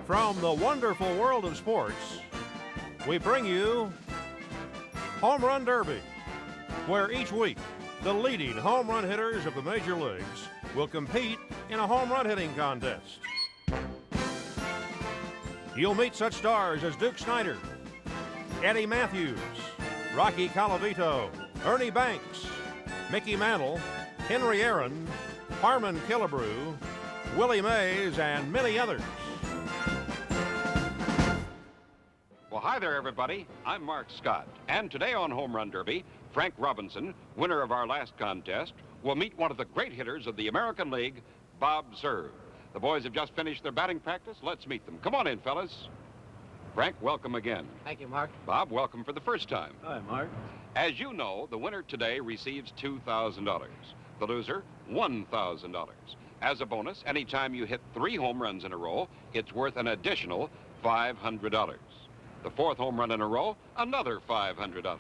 From the wonderful world of sports, we bring you Home Run Derby, where each week the leading home run hitters of the major leagues will compete in a home run hitting contest. You'll meet such stars as Duke Snider, Eddie Matthews, Rocky Colavito, Ernie Banks, Mickey Mantle, Henry Aaron, Harmon Killebrew, Willie Mays, and many others. Well, hi there, everybody. I'm Mark Scott, and today on Home Run Derby, Frank Robinson, winner of our last contest, will meet one of the great hitters of the American League, Bob Cerv. The boys have just finished their batting practice. Let's meet them. Come on in, fellas. Frank, welcome again. Thank you, Mark. Bob, welcome for the first time. Hi, Mark. As you know, the winner today receives $2,000. The loser, $1,000. As a bonus, anytime you hit 3 home runs in a row, it's worth an additional $500. The 4th home run in a row, another $500.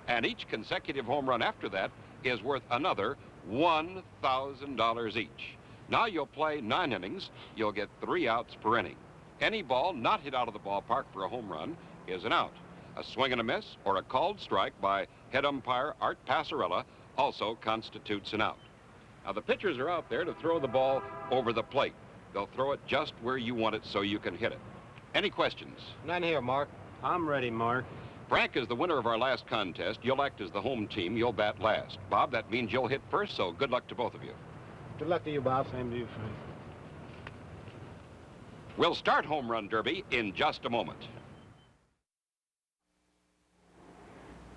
And each consecutive home run after that is worth another $1,000 each. Now you'll play 9 innings. You'll get 3 outs per inning. Any ball not hit out of the ballpark for a home run is an out. A swing and a miss or a called strike by head umpire Art Passarella also constitutes an out. Now the pitchers are out there to throw the ball over the plate. They'll throw it just where you want it so you can hit it. Any questions? None here, Mark. I'm ready, Mark. Frank is the winner of our last contest. You'll act as the home team. You'll bat last. Bob, that means you'll hit first, so good luck to both of you. Good luck to you, Bob. Same to you, Frank. We'll start Home Run Derby in just a moment.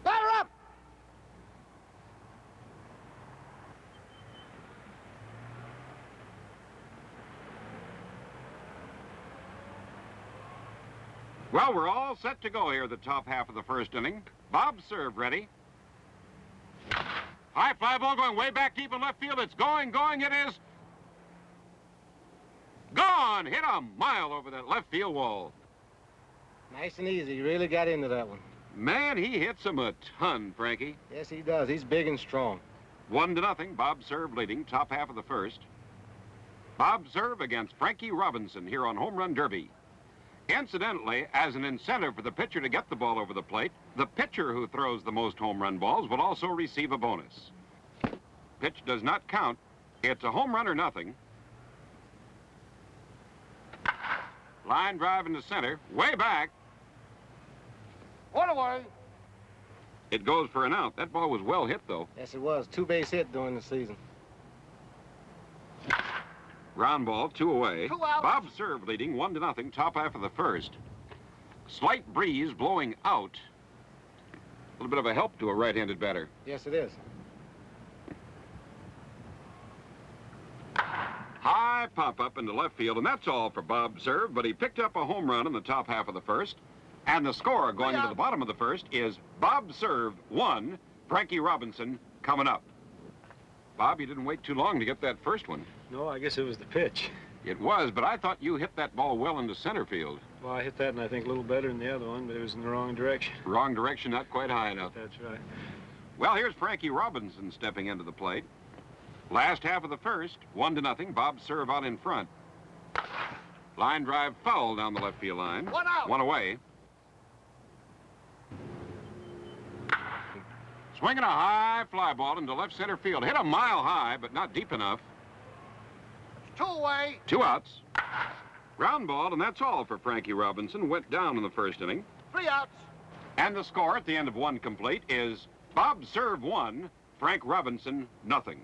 Batter up! Well, we're all set to go here the top half of the first inning. Bob Cerv ready. High fly ball going way back deep in left field. It's going, it is. Gone! Hit a mile over that left field wall. Nice and easy. You really got into that one. Man, he hits him a ton, Frankie. Yes, he does. He's big and strong. 1-0, Bob Cerv leading, top half of the first. Bob Cerv against Frankie Robinson here on Home Run Derby. Incidentally, as an incentive for the pitcher to get the ball over the plate, the pitcher who throws the most home run balls will also receive a bonus. Pitch does not count. It's a home run or nothing. Line drive into center, way back. One away. It goes for an out. That ball was well hit, though. Yes, it was. 2-base hit during the season. Ground ball, 2 away. 2 outs. Bob Cerv leading 1-0, top half of the first. Slight breeze blowing out. A little bit of a help to a right-handed batter. Yes, it is. High pop-up into left field, and that's all for Bob Cerv, but he picked up a home run in the top half of the first. And the score going into the bottom of the first is Bob Cerv 1, Frankie Robinson coming up. Bob, you didn't wait too long to get that first one. No, I guess it was the pitch. It was, but I thought you hit that ball well into center field. Well, I hit that, and I think a little better than the other one, but it was in the wrong direction. Wrong direction, not quite high enough. That's right. Well, here's Frankie Robinson stepping into the plate. Last half of the first, 1-0, Bob Cerv out in front. Line drive foul down the left field line. 1 out. 1 away. Swinging a high fly ball into left center field. Hit a mile high, but not deep enough. 2 away. 2 outs. Ground ball, and that's all for Frankie Robinson. Went down in the first inning. 3 outs. And the score at the end of 1 complete is Bob Cerv 1, Frank Robinson nothing.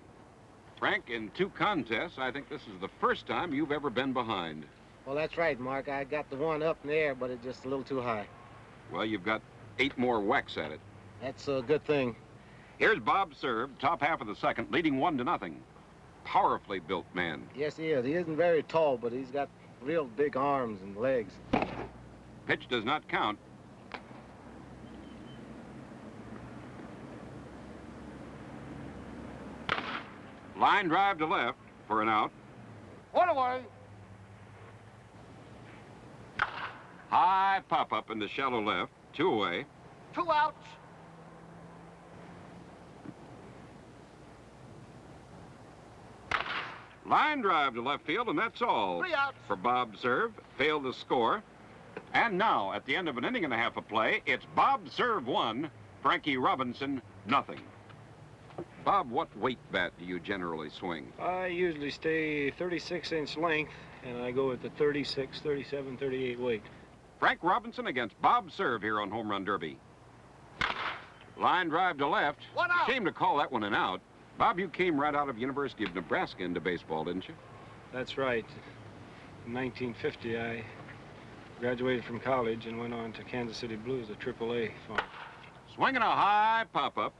Frank, in 2 contests, I think this is the first time you've ever been behind. Well, that's right, Mark. I got the one up in the air, but it's just a little too high. Well, you've got 8 more whacks at it. That's a good thing. Here's Bob Cerv, top half of the second, leading 1-0. Powerfully built man. Yes, he is. He isn't very tall, but he's got real big arms and legs. Pitch does not count. Line drive to left for an out. 1 away. High pop-up into shallow left, 2 away. 2 outs. Line drive to left field, and that's all. 3 outs. For Bob Cerv. Failed to score. And now, at the end of an inning and a half of play, it's Bob Cerv 1, Frankie Robinson nothing. Bob, what weight bat do you generally swing? I usually stay 36-inch length, and I go with the 36, 37, 38 weight. Frank Robinson against Bob Cerv here on Home Run Derby. Line drive to left. 1 out. Shame to call that one an out. Bob, you came right out of University of Nebraska into baseball, didn't you? That's right. In 1950, I graduated from college and went on to Kansas City Blues, a AAA farm. Swinging a high pop-up.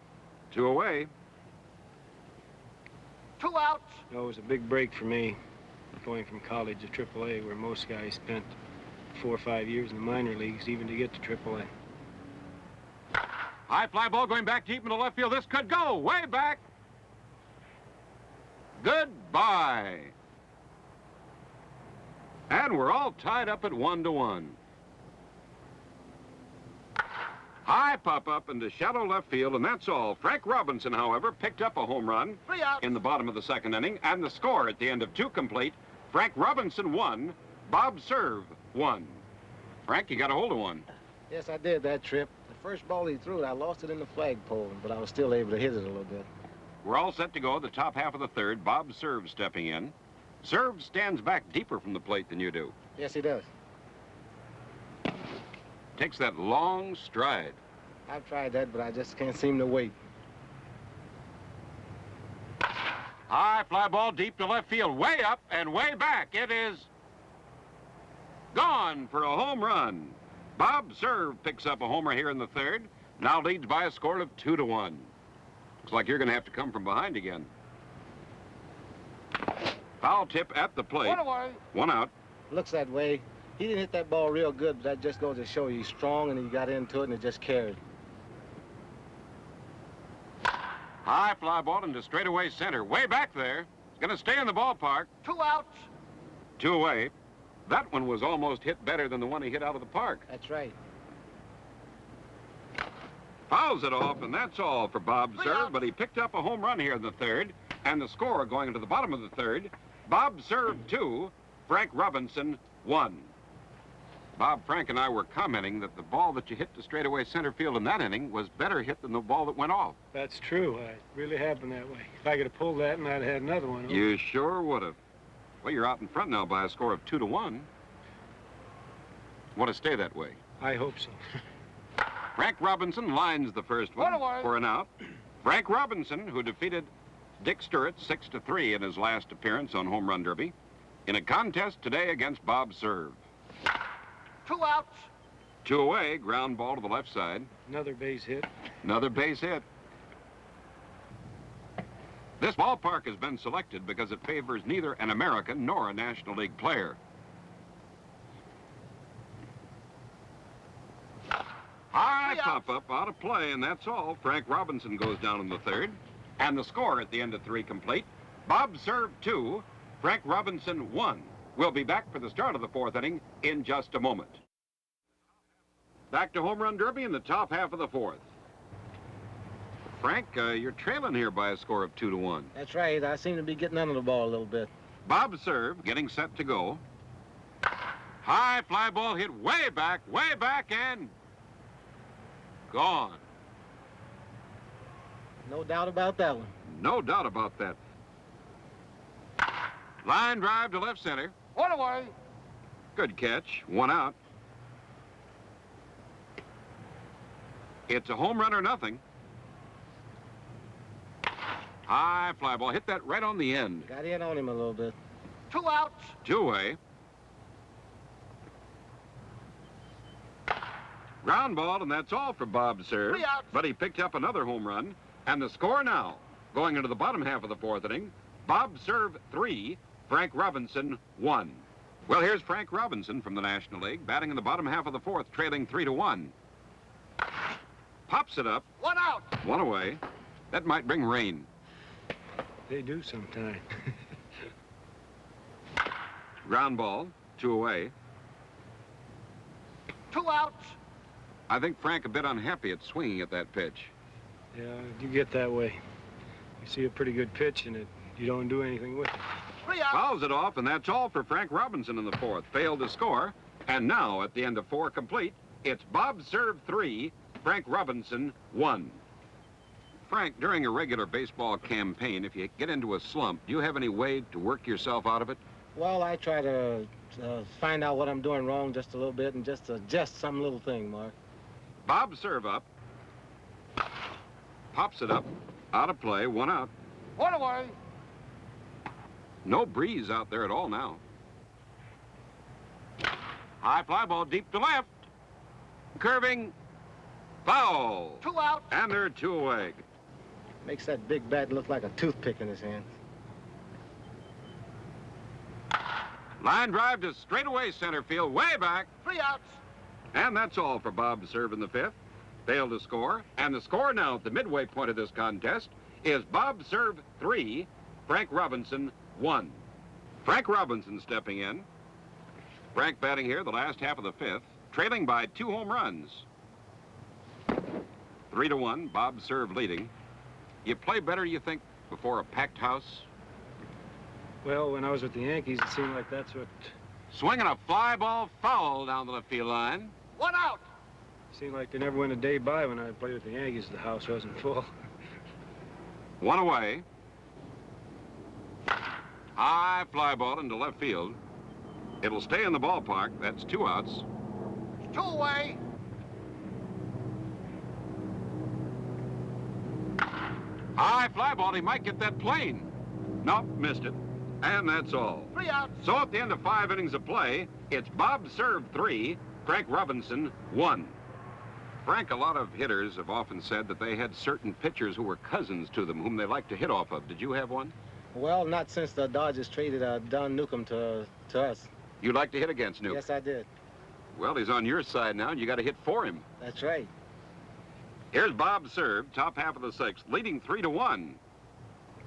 2 away. 2 outs. It was a big break for me, going from college to AAA, where most guys spent 4 or 5 years in the minor leagues, even to get to AAA. High fly ball going back deep into left field. This could go way back. Goodbye. And we're all tied up at 1-1. High pop-up into shallow left field, and that's all. Frank Robinson, however, picked up a home run 3 outs. in the bottom of the second inning, and the score at the end of 2 complete, Frank Robinson 1, Bob Cerv 1. Frank, you got a hold of one. Yes, I did that trip. The first ball he threw, I lost it in the flagpole, but I was still able to hit it a little bit. We're all set to go the top half of the third. Bob Cerv stepping in. Cerv stands back deeper from the plate than you do. Yes, he does. Takes that long stride. I've tried that, but I just can't seem to wait. High fly ball deep to left field, way up and way back. It is gone for a home run. Bob Cerv picks up a homer here in the third. Now leads by a score of 2-1. Looks like you're going to have to come from behind again. Foul tip at the plate. 1 away. 1 out. Looks that way. He didn't hit that ball real good, but that just goes to show you he's strong, and he got into it, and it just carried. High fly ball into straightaway center. Way back there. It's going to stay in the ballpark. 2 outs. 2 away. That one was almost hit better than the one he hit out of the park. That's right. Fouls it off, and that's all for Bob 3 Cerv, outs. but he picked up a home run here in the third, and the score going into the bottom of the third, Bob Cerv 2, Frank Robinson 1. Bob, Frank and I were commenting that the ball that you hit to straightaway center field in that inning was better hit than the ball that went off. That's true. It really happened that way. If I could have pulled that, and I'd have had another one. You sure would have. Well, you're out in front now by a score of 2-1. Want to stay that way? I hope so. Frank Robinson lines the first one 1 away. for an out. Frank Robinson, who defeated Dick Sturrett 6-3 in his last appearance on Home Run Derby, in a contest today against Bob Cerv. 2 outs. 2 away, ground ball to the left side. Another base hit. Another base hit. This ballpark has been selected because it favors neither an American nor a National League player. High pop-up out of play, and that's all. Frank Robinson goes down in the third. And the score at the end of 3 complete, Bob Cerv 2, Frank Robinson 1. We'll be back for the start of the 4th inning in just a moment. Back to Home Run Derby in the top half of the 4th. Frank, you're trailing here by a score of 2-1. That's right. I seem to be getting under the ball a little bit. Bob Cerv getting set to go. High fly ball hit way back, and gone. No doubt about that one. No doubt about that. Line drive to left center. 1 away. Good catch. 1 out. It's a home run or nothing. High fly ball. Hit that right on the end. Got in on him a little bit. 2 outs. 2 away. Ground ball, and that's all for Bob Cerv. 3 outs. But he picked up another home run. And the score now, going into the bottom half of the 4th inning, Bob Cerv 3, Frank Robinson 1. Well, here's Frank Robinson from the National League, batting in the bottom half of the 4th, trailing 3-1. Pops it up. 1 out. 1 away. That might bring rain. They do sometime. Ground ball, 2 away. 2 outs. I think Frank a bit unhappy at swinging at that pitch. Yeah, you get that way. You see a pretty good pitch, and it you don't do anything with it. Fouls it off, and that's all for Frank Robinson in the fourth. Failed to score. And now, at the end of 4 complete, it's Bob Cerv 3, Frank Robinson 1. Frank, during a regular baseball campaign, if you get into a slump, do you have any way to work yourself out of it? Well, I try to find out what I'm doing wrong just a little bit and just adjust some little thing, Mark. Bob Cerv up. Pops it up. Out of play, 1 out. 1 away. No breeze out there at all now. High fly ball deep to left. Curving. Foul. 2 out. And they're 2 away. Makes that big bat look like a toothpick in his hand. Line drive to straightaway center field, way back. 3 outs. And that's all for Bob Cerv in the 5th. Failed to score. And the score now at the midway point of this contest is Bob Cerv 3, Frank Robinson 1. Frank Robinson stepping in. Frank batting here the last half of the 5th, trailing by 2 home runs. 3-1, Bob Cerv leading. You play better, you think, before a packed house? Well, when I was with the Yankees, it seemed like that's what... Swinging a fly ball foul down the left field line. 1 out. Seemed like there never went a day by when I played with the Yankees. The house wasn't full. 1 away. High fly ball into left field. It'll stay in the ballpark. That's 2 outs. 2 away. High fly ball. He might get that plane. Nope, missed it. And that's all. 3 outs. So at the end of 5 innings of play, it's Bob Cerv 3, Frank Robinson 1. Frank, a lot of hitters have often said that they had certain pitchers who were cousins to them, whom they liked to hit off of. Did you have one? Well, not since the Dodgers traded Don Newcomb to us. You like to hit against Newcomb? Yes, I did. Well, he's on your side now, and you got to hit for him. That's right. Here's Bob Cerv, top half of the 6th, leading 3-1.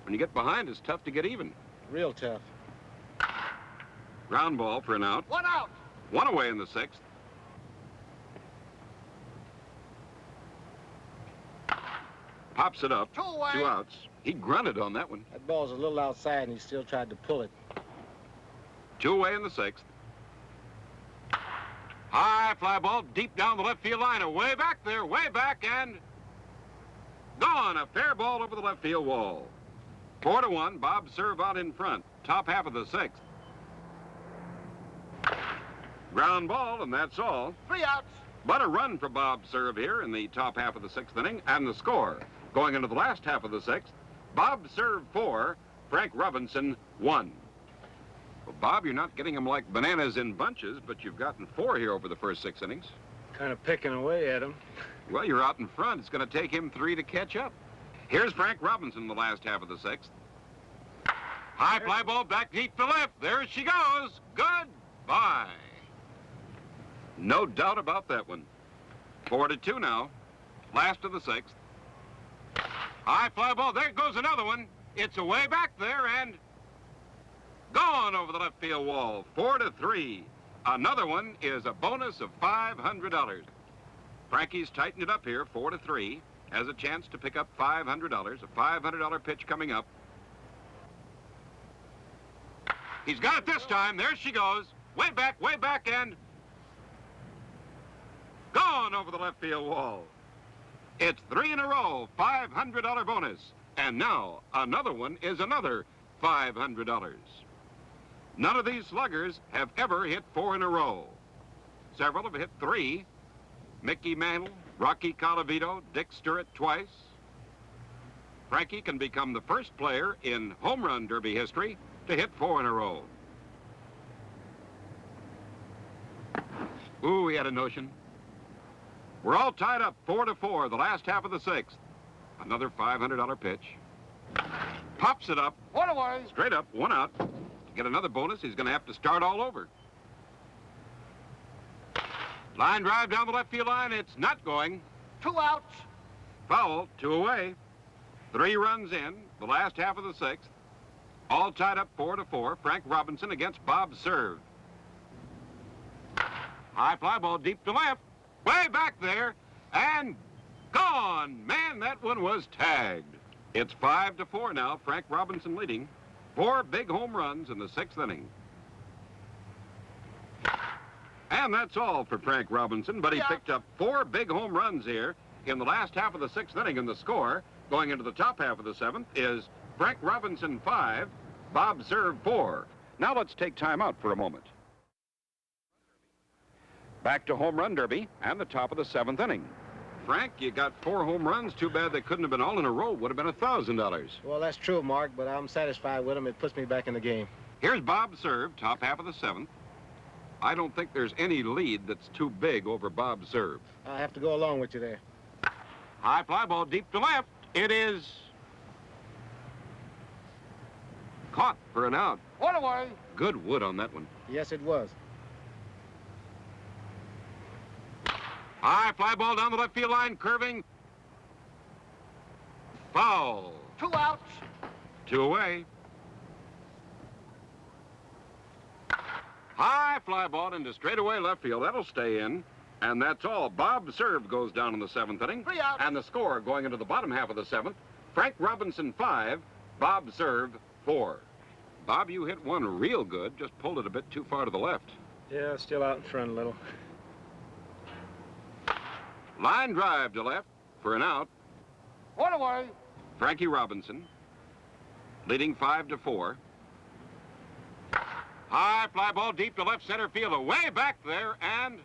When you get behind, it's tough to get even. Real tough. Ground ball for an out. 1 out. 1 away in the 6th. Pops it up. 2 away. 2 outs. He grunted on that one. That ball's a little outside, and he still tried to pull it. 2 away in the 6th. High fly ball deep down the left field line. Way back there, way back, and gone. A fair ball over the left field wall. 4-1, Bob Cerv out in front. Top half of the 6th. Ground ball, and that's all. 3 outs. But a run for Bob Cerv here in the top half of the 6th inning, and the score. Going into the last half of the 6th, Bob Cerv 4, Frank Robinson 1. Well, Bob, you're not getting them like bananas in bunches, but you've gotten 4 here over the first 6 innings. Kind of picking away at him. Well, you're out in front. It's going to take him 3 to catch up. Here's Frank Robinson in the last half of the 6th. High fly ball back deep to left. There she goes. Goodbye. No doubt about that one. 4-2 now. Last of the 6th. High fly ball. There goes another one. It's away back there and gone over the left field wall. 4-3. Another one is a bonus of $500. Frankie's tightened it up here, 4-3. Has a chance to pick up $500. A $500 pitch coming up. He's got it this time. There she goes. Way back, and gone over the left field wall. It's 3 in a row, $500 bonus. And now another one is another $500. None of these sluggers have ever hit 4 in a row. Several have hit 3. Mickey Mantle, Rocky Colavito, Dick Sturritt twice. Frankie can become the first player in home run derby history to hit 4 in a row. Ooh, he had a notion. We're all tied up 4-4, the last half of the 6th. Another $500 pitch. Pops it up. 1 away. Straight up, 1 out. To get another bonus, he's going to have to start all over. Line drive down the left field line. It's not going. 2 outs. Foul, 2 away. 3 runs in, the last half of the 6th. All tied up 4-4. Frank Robinson against Bob Cerv. High fly ball deep to left. Way back there. And gone. Man, that one was tagged. It's 5-4 now. Frank Robinson leading. 4 big home runs in the 6th inning. And that's all for Frank Robinson, but he picked up 4 big home runs here in the last half of the 6th inning, and the score going into the top half of the 7th is Frank Robinson 5, Bob Cerv 4. Now let's take time out for a moment. Back to Home Run Derby and the top of the 7th inning. Frank, you got 4 home runs. Too bad they couldn't have been all in a row. Would have been $1,000. Well, that's true, Mark, but I'm satisfied with him. It puts me back in the game. Here's Bob Cerv, top half of the 7th. I don't think there's any lead that's too big over Bob Cerv. I have to go along with you there. High fly ball deep to left. It is caught for an out. One away. Good wood on that one. Yes, it was. High fly ball down the left field line, curving. Foul. 2 outs. 2 away. High fly ball into straightaway left field. That'll stay in. And that's all. Bob Cerv goes down in the 7th inning. 3 outs. And the score going into the bottom half of the 7th, Frank Robinson 5, Bob Cerv 4. Bob, you hit one real good, just pulled it a bit too far to the left. Yeah, still out in front a little. Line drive to left for an out. 1 away. Frankie Robinson leading 5-4. High fly ball deep to left center field, away back there, and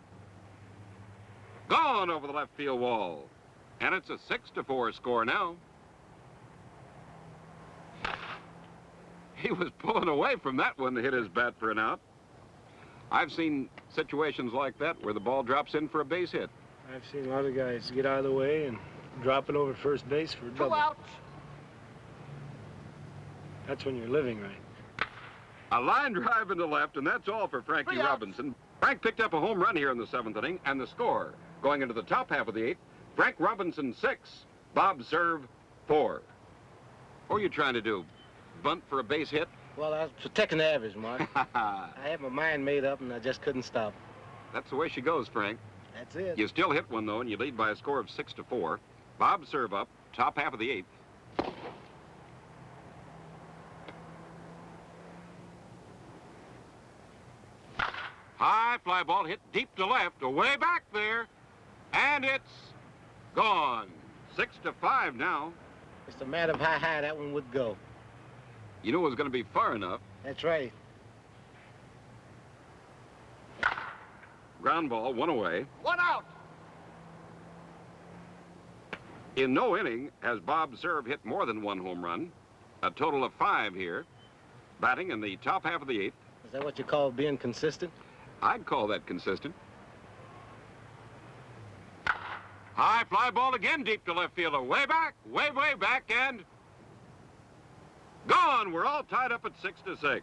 gone over the left field wall. And it's a 6-4 score now. He was pulling away from that one to hit his bat for an out. I've seen situations like that where the ball drops in for a base hit. I've seen a lot of guys get out of the way and drop it over first base for a double. 2 outs. That's when you're living right. A line drive into left, and that's all for Frankie 3 outs. Robinson. Frank picked up a home run here in the 7th inning, and the score going into the top half of the 8th, Frank Robinson 6, Bob Cerv 4. What are you trying to do? Bunt for a base hit? Well, I was protecting the average, Mark. I had my mind made up, and I just couldn't stop. That's the way she goes, Frank. That's it. You still hit one, though, and you lead by a score of 6-4. Bob Cerv up, top half of the 8th. High fly ball hit deep to left, away back there, and it's gone. 6-5 now. It's a matter of how high that one would go. You knew it was going to be far enough. That's right. Ground ball, 1 away. 1 out. In no inning has Bob Cerv hit more than 1 home run. A total of 5 here. Batting in the top half of the 8th. Is that what you call being consistent? I'd call that consistent. High fly ball again deep to left field. Way back, way back, and gone. We're all tied up at 6-6.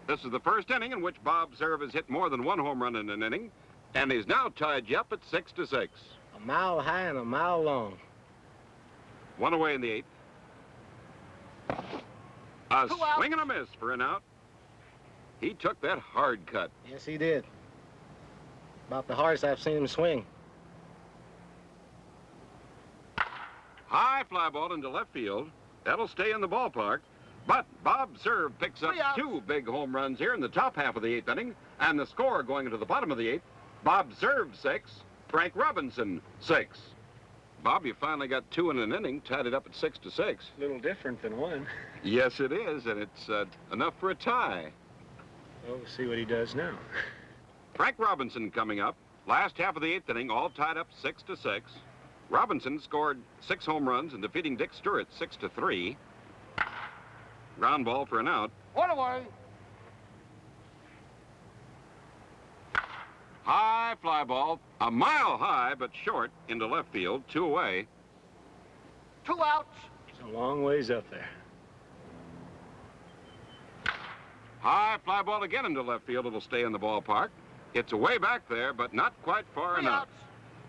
This is the first inning in which Bob Cerv has hit more than 1 home run in an inning, and he's now tied you up at 6-6. A mile high and a mile long. 1 away in the 8th. A 2 outs. swing and a miss for an out. He took that hard cut. Yes, he did. About the hardest I've seen him swing. High fly ball into left field. That'll stay in the ballpark. But Bob Cerv picks up 2 big home runs here in the top half of the 8th inning. And the score going into the bottom of the 8th, Bob Cerv 6, Frank Robinson 6. Bob, you finally got 2 in an inning, tied it up at 6-6. A little different than 1. Yes, it is, and it's enough for a tie. Well, we'll see what he does now. Frank Robinson coming up. Last half of the 8th inning, all tied up 6-6. Robinson scored 6 home runs in defeating Dick Stewart 6-3. Ground ball for an out. 1 away. High fly ball, a mile high but short into left field, 2 away. 2 outs. It's a long ways up there. High fly ball again into left field. It'll stay in the ballpark. It's away back there, but not quite far 3 enough. outs.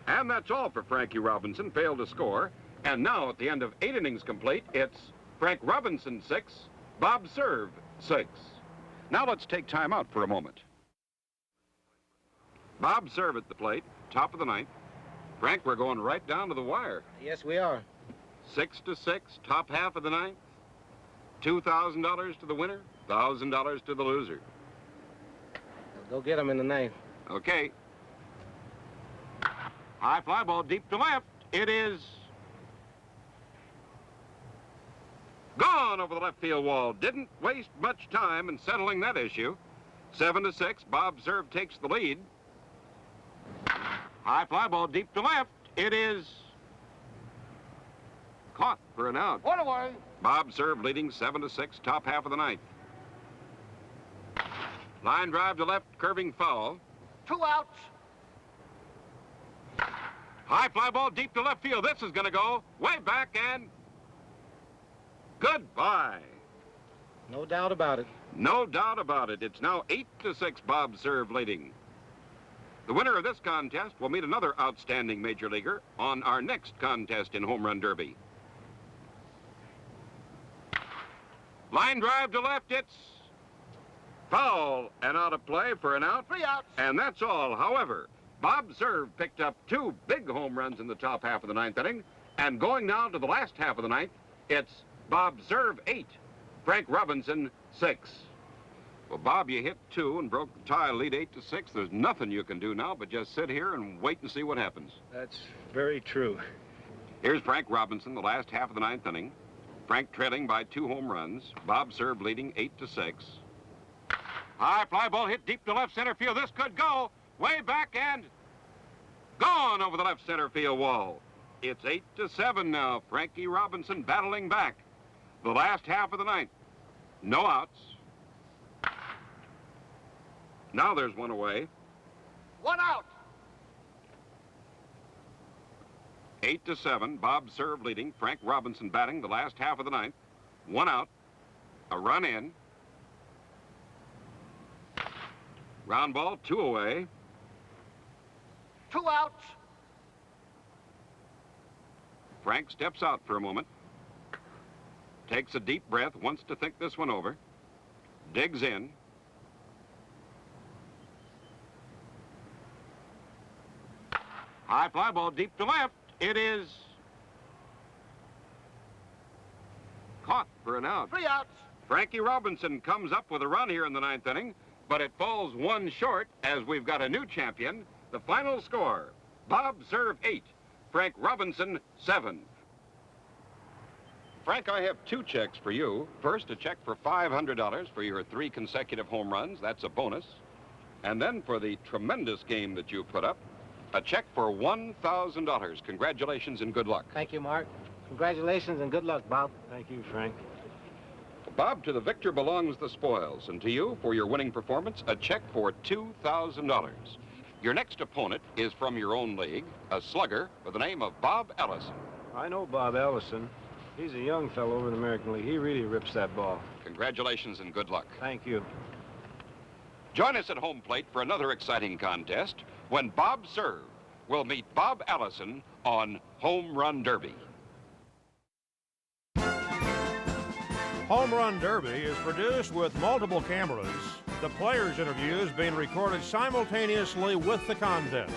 And that's all for Frankie Robinson. Failed to score. And now, at the end of 8 innings complete, it's Frank Robinson 6, Bob Cerv 6. Now let's take time out for a moment. Bob Cerv at the plate, top of the 9th. Frank, we're going right down to the wire. Yes, we are. 6-6, top half of the 9th. $2,000 to the winner, $1,000 to the loser. Go get him in the ninth. Okay. High fly ball deep to left. It is gone over the left field wall. Didn't waste much time in settling that issue. 7-6. Bob Cerv takes the lead. High fly ball deep to left. It is caught for an out. One away. Bob Cerv leading 7-6, top half of the ninth. Line drive to left, curving foul. 2 outs. High fly ball deep to left field. This is going to go way back and goodbye. No doubt about it. No doubt about it. It's now 8-6, Bob Cerv leading. The winner of this contest will meet another outstanding major leaguer on our next contest in Home Run Derby. Line drive to left, it's foul and out of play for an out. 3 outs. And that's all. However, Bob Cerv picked up 2 big home runs in the top half of the ninth inning. And going now to the last half of the ninth, it's Bob Cerv 8, Frank Robinson 6. Well, Bob, you hit 2 and broke the tie lead 8-6. There's nothing you can do now but just sit here and wait and see what happens. That's very true. Here's Frank Robinson, the last half of the ninth inning. Frank trailing by 2 home runs. Bob Cerv leading 8-6. High fly ball hit deep to left center field. This could go way back and gone over the left center field wall. It's 8-7 now. Frankie Robinson battling back. The last half of the ninth. No outs. Now there's one away. 1 out. 8-7. Bob Cerv leading. Frank Robinson batting the last half of the ninth. 1 out. A run in. Ground ball, 2 away. 2 outs. Frank steps out for a moment. Takes a deep breath, wants to think this one over. Digs in. High fly ball deep to left. It is caught for an out. 3 outs. Frankie Robinson comes up with a run here in the ninth inning, but it falls 1 short as we've got a new champion. The final score, Bob Cerv 8, Frank Robinson 7. Frank, I have 2 checks for you. First, a check for $500 for your 3 consecutive home runs. That's a bonus. And then for the tremendous game that you put up, a check for $1,000. Congratulations and good luck. Thank you, Mark. Congratulations and good luck, Bob. Thank you, Frank. Bob, to the victor belongs the spoils, and to you, for your winning performance, a check for $2,000. Your next opponent is from your own league, a slugger with the name of Bob Ellison. I know Bob Ellison. He's a young fellow over in the American League. He really rips that ball. Congratulations and good luck. Thank you. Join us at home plate for another exciting contest when Bob Cerv will meet Bob Ellison on Home Run Derby. Home Run Derby is produced with multiple cameras, the players' interviews being recorded simultaneously with the contest.